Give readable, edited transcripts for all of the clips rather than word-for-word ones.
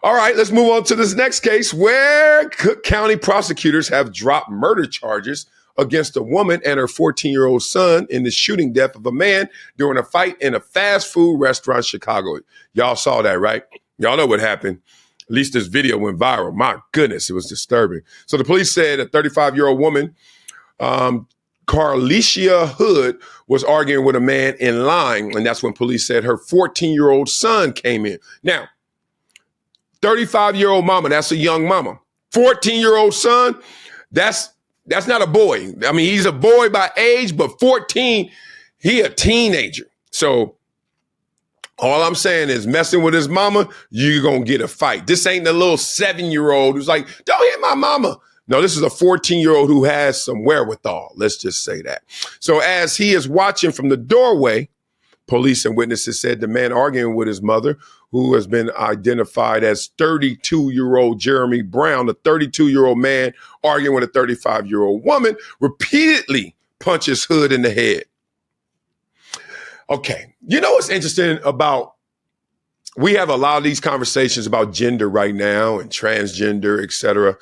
All right, let's move on to this next case where Cook County prosecutors have dropped murder charges against a woman and her 14-year-old son in the shooting death of a man during a fight in a fast food restaurant in Chicago. Y'all saw that, right? Y'all know what happened. At least this video went viral. My goodness, it was disturbing. So the police said a 35-year-old woman, Carlicia Hood, was arguing with a man in line, and that's when police said her 14-year-old son came in. Now, 35-year-old mama, that's a young mama. 14-year-old son, that's not a boy. I mean, he's a boy by age, but 14, he a teenager. So all I'm saying is messing with his mama, you're going to get a fight. This ain't the little 7-year-old who's like, don't hit my mama. No, this is a 14-year-old who has some wherewithal. Let's just say that. So as he is watching from the doorway, police and witnesses said the man arguing with his mother, who has been identified as 32-year-old Jeremy Brown, the 32-year-old man arguing with a 35-year-old woman, repeatedly punches Hood in the head. Okay, you know what's interesting about, we have a lot of these conversations about gender right now and transgender, et cetera.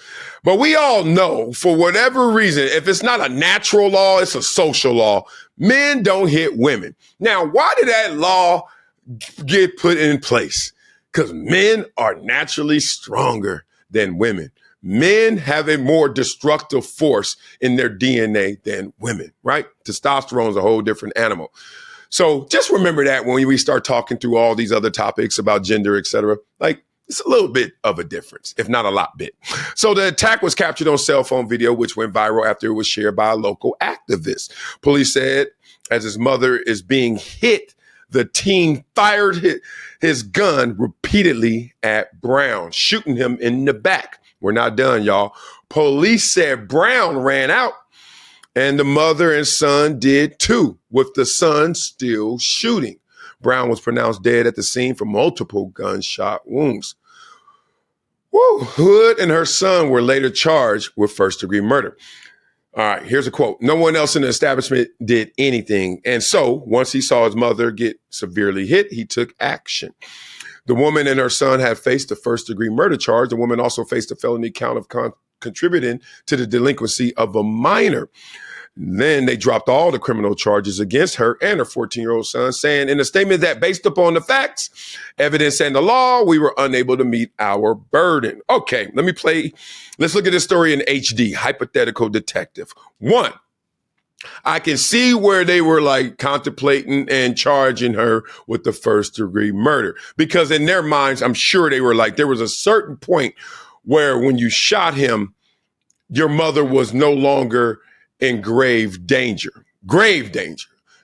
But we all know, for whatever reason, if it's not a natural law, it's a social law. Men don't hit women. Now, why did that law get put in place? Because men are naturally stronger than women. Men have a more destructive force in their DNA than women, right? Testosterone is a whole different animal. So just remember that when we start talking through all these other topics about gender, et cetera, like it's a little bit of a difference, if not a lot bit. So the attack was captured on cell phone video, which went viral after it was shared by a local activist. Police said as his mother is being hit, the teen fired his gun repeatedly at Brown, shooting him in the back. We're not done, y'all. Police said Brown ran out, and the mother and son did too, with the son still shooting. Brown was pronounced dead at the scene from multiple gunshot wounds. Woo. Hood and her son were later charged with first-degree murder. All right, here's a quote. No one else in the establishment did anything. And so once he saw his mother get severely hit, he took action. The woman and her son have faced a first-degree murder charge. The woman also faced a felony count of contributing to the delinquency of a minor. Then they dropped all the criminal charges against her and her 14-year-old son, saying in a statement that based upon the facts, evidence, and the law, we were unable to meet our burden. Okay, let's look at this story in HD, hypothetical detective. 1, I can see where they were like contemplating and charging her with the first degree murder, because in their minds, I'm sure they were like, there was a certain point where when you shot him, your mother was no longer in grave danger,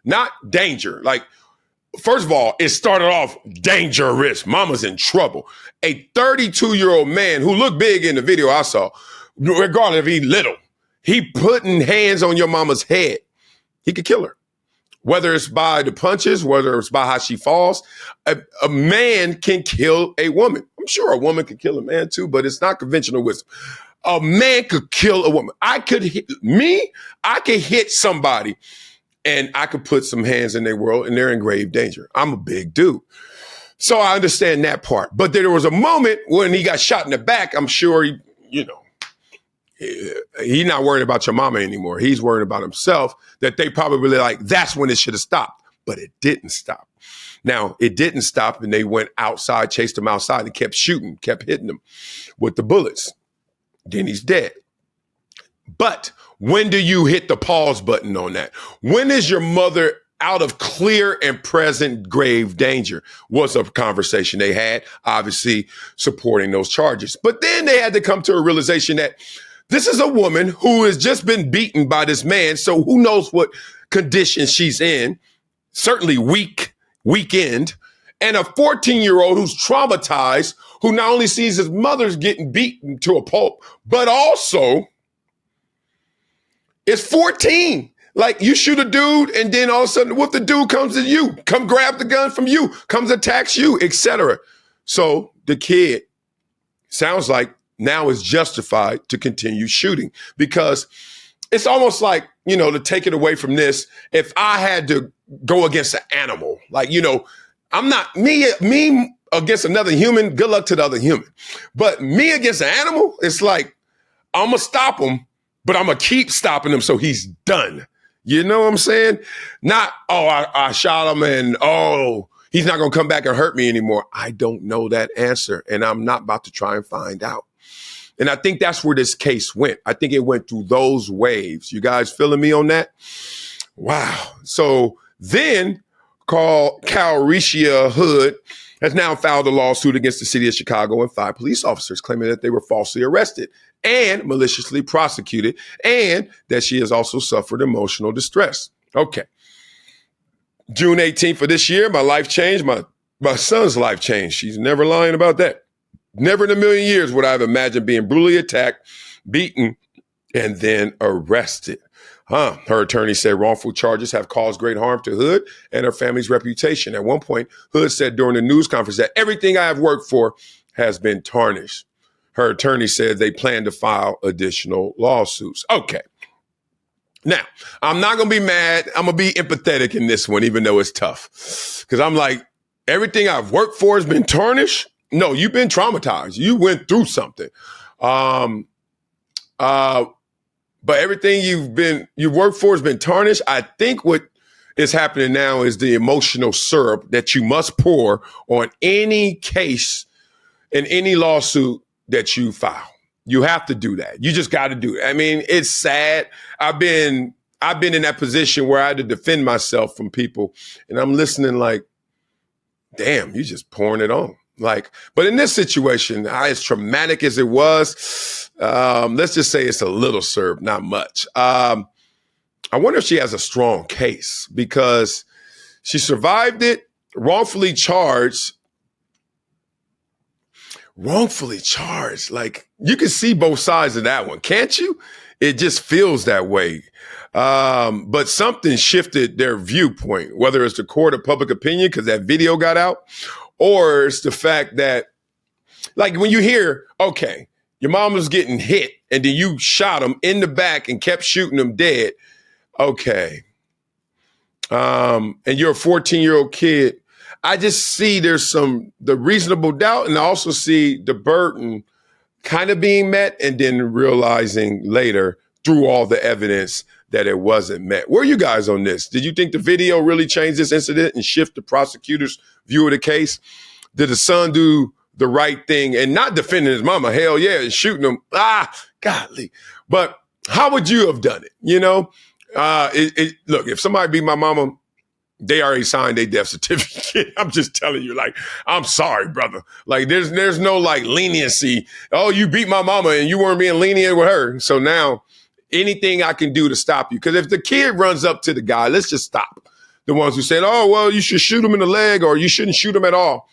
not danger. Like, first of all, it started off dangerous. Mama's in trouble. A 32-year-old man who looked big in the video I saw, regardless if he's little, he putting hands on your mama's head. He could kill her. Whether it's by the punches, whether it's by how she falls, a man can kill a woman. I'm sure a woman could kill a man too, but it's not conventional wisdom. A man could kill a woman. I could hit somebody and I could put some hands in their world and they're in grave danger. I'm a big dude. So I understand that part. But there was a moment when he got shot in the back. I'm sure he's not worried about your mama anymore. He's worried about himself, that they probably like, that's when it should have stopped. But it didn't stop. Now, it didn't stop, and they went outside, chased him outside, and kept shooting, kept hitting him with the bullets. Then he's dead. But when do you hit the pause button on that? When is your mother out of clear and present grave danger? Was a conversation they had, obviously supporting those charges. But then they had to come to a realization that this is a woman who has just been beaten by this man. So who knows what condition she's in? Certainly weakened. And a 14-year-old who's traumatized, who not only sees his mother's getting beaten to a pulp, but also is 14. Like, you shoot a dude, and then all of a sudden, what, the dude comes to you, come grab the gun from you, comes attacks you, etc. So the kid sounds like now is justified to continue shooting, because it's almost like, to take it away from this, if I had to go against an animal, like, I'm not me against another human, good luck to the other human. But me against an animal, it's like, I'm going to stop him, but I'm going to keep stopping him so he's done. You know what I'm saying? Not, I shot him and, he's not going to come back and hurt me anymore. I don't know that answer, and I'm not about to try and find out. And I think that's where this case went. I think it went through those waves. You guys feeling me on that? Wow. So then Cal Risha Hood has now filed a lawsuit against the city of Chicago and 5 police officers claiming that they were falsely arrested and maliciously prosecuted, and that she has also suffered emotional distress. Okay. June 18th of this year, my life changed. My son's life changed. She's never lying about that. Never in a million years would I have imagined being brutally attacked, beaten, and then arrested. Her attorney said wrongful charges have caused great harm to Hood and her family's reputation. At one point, Hood said during the news conference that everything I have worked for has been tarnished. Her attorney said they plan to file additional lawsuits. Okay. Now, I'm not going to be mad. I'm going to be empathetic in this one, even though it's tough. Because I'm like, everything I've worked for has been tarnished? No, you've been traumatized. You went through something. But everything you've worked for has been tarnished. I think what is happening now is the emotional syrup that you must pour on any case in any lawsuit that you file. You have to do that. You just got to do it. I mean, it's sad. I've been in that position where I had to defend myself from people, and I'm listening like, damn, you just pouring it on. Like, but in this situation, as traumatic as it was, let's just say it's a little syrup, not much. I wonder if she has a strong case because she survived it, wrongfully charged. Like, you can see both sides of that one, can't you? It just feels that way. But something shifted their viewpoint, whether it's the court of public opinion because that video got out, or it's the fact that, like, when you hear, okay, your mom was getting hit and then you shot him in the back and kept shooting him dead. Okay. And you're a 14-year-old kid. I just see there's the reasonable doubt, and I also see the burden kind of being met and then realizing later through all the evidence that it wasn't met. Where are you guys on this? Did you think the video really changed this incident and shift the prosecutor's view of the case? Did the son do the right thing and not defending his mama? Hell yeah, and shooting him. Godly. But how would you have done it? You know, look, if somebody beat my mama, they already signed their death certificate. I'm just telling you, like, I'm sorry, brother. Like, there's no like leniency. Oh, you beat my mama and you weren't being lenient with her. So now anything I can do to stop you. Because if the kid runs up to the guy, let's just stop. The ones who said, oh, well, you should shoot him in the leg or you shouldn't shoot him at all.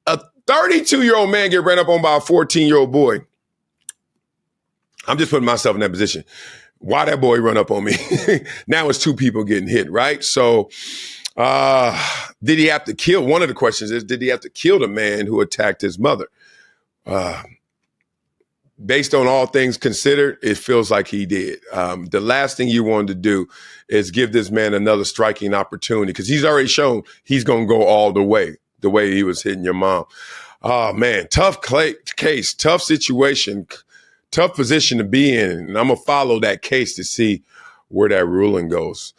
A 32-year-old man get ran up on by a 14-year-old boy. I'm just putting myself in that position. Why that boy run up on me? Now it's 2 people getting hit, right? So did he have to kill? One of the questions is, did he have to kill the man who attacked his mother? Based on all things considered, it feels like he did. The last thing you wanted to do is give this man another striking opportunity because he's already shown he's going to go all the way he was hitting your mom. Oh, man, tough case, tough situation, tough position to be in. And I'm going to follow that case to see where that ruling goes.